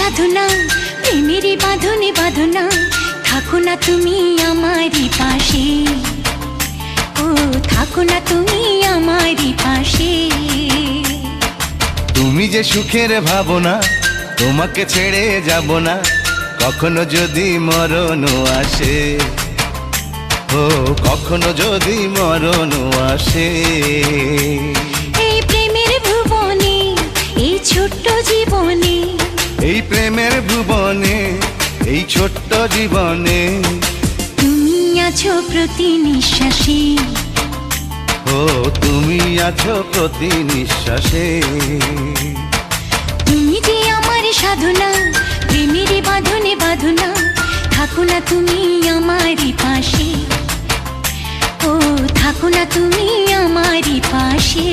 সাধনা, প্রেমেরই বাঁধনে বাঁধনা, থাকো না তুমি আমারই পাশে, ও থাকো না তুমি আমারই পাশে। তুমি যে সুখের ভাবনা, তোমাকে ছেড়ে যাব না, কখনো যদি মরণ আসে, ও কখনো যদি মরণ আসে। এই প্রেমের ভুবনে, এই ছোট্ট জীবনে, এই প্রেমের ভুবনে, এই ছোট্ট জীবনে, তুমি আছো প্রতি নিঃশ্বাসে, ও তুমি আছো প্রতি নিঃশ্বাসে। তুমি যে আমার সাধনা, প্রেমেরই বাঁধনে বাঁধনা, থাকো না তুমি আমারই পাশে, ও থাকো না তুমি আমারই পাশে।